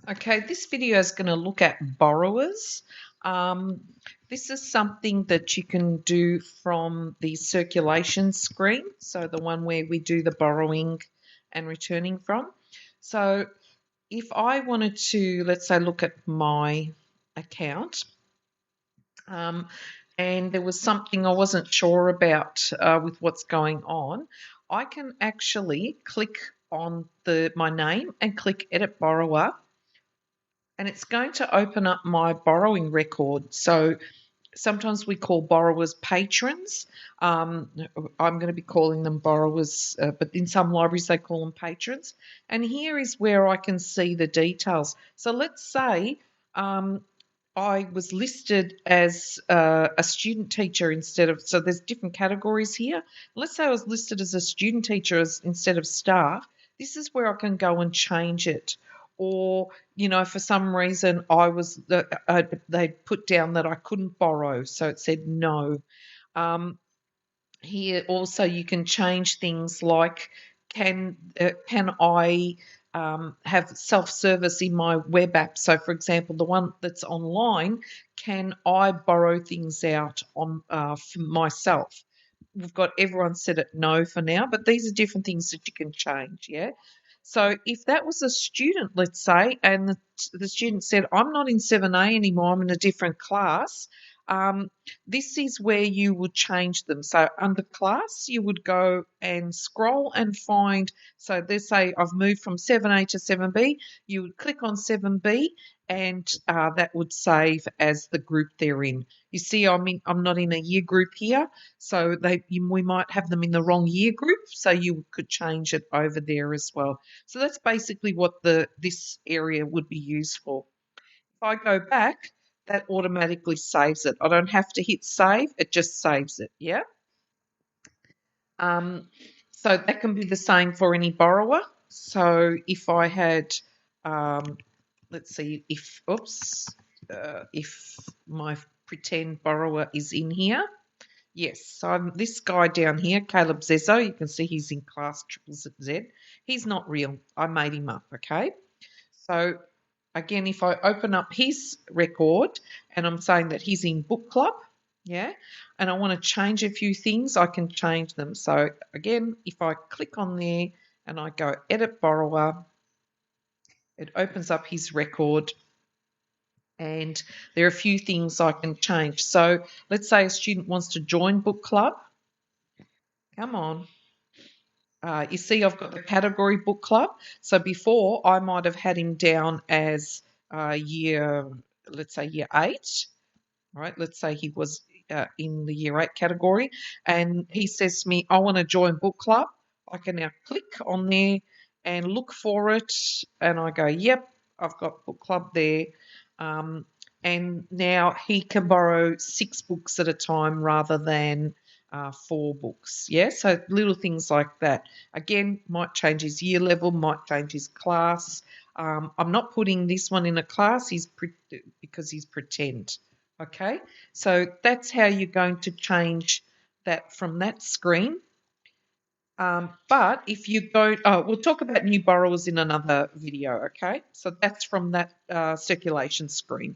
Okay, this video is going to look at borrowers. Um, this is something that you can do from the circulation screen, so the one where we do the borrowing and returning from. So if I wanted to, let's say, look at my account, um, and there was something I wasn't sure about with what's going on, I can actually click on my name and click Edit Borrower, and it's going to open up my borrowing record. So sometimes we call borrowers patrons. I'm going to be calling them borrowers, but in some libraries they call them patrons. And here is where I can see the details. So let's say I was listed as a student teacher instead of, so there's different categories here. Let's say I was listed as a student teacher instead of staff. This is where I can go and change it. Or, for some reason they put down that I couldn't borrow, so it said no. Here also you can change things like can I have self-service in my web app? So, for example, the one that's online, can I borrow things out on for myself? We've got everyone set at no for now, but these are different things that you can change. Yeah. So if that was a student, let's say, and the student said, I'm not in 7A anymore, I'm in a different class, this is where you would change them. So under class, you would go and scroll and find. So let's say I've moved from 7A to 7B. You would click on 7B, and that would save as the group they're in. You see, I'm not in a year group here, so we might have them in the wrong year group. So you could change it over there as well. So that's basically what this area would be used for. If I go back, that automatically saves it. I don't have to hit save, it just saves it, yeah? Um, so that can be the same for any borrower. So if I had, let's see, if my pretend borrower is in here, yes, so this guy down here, Caleb Zezo, you can see he's in class triple Z. He's not real. I made him up, okay? So again, if I open up his record and I'm saying that he's in book club, yeah, and I want to change a few things, I can change them. So again, if I click on there and I go edit borrower, it opens up his record, and there are a few things I can change. So let's say a student wants to join book club. Come on. You see, I've got the category book club. So before, I might have had him down as let's say year 8. Right? Let's say he was in the year 8 category, and he says to me, I want to join book club. I can now click on there and look for it, and I go, yep, I've got book club there. And now he can borrow 6 books at a time rather than 4 books. Yeah, so little things like that. Again, might change his year level, might change his class. I'm not putting this one in a class because he's pretend. Okay, so that's how you're going to change that from that screen. But if you go, we'll talk about new borrowers in another video, okay? So that's from that circulation screen.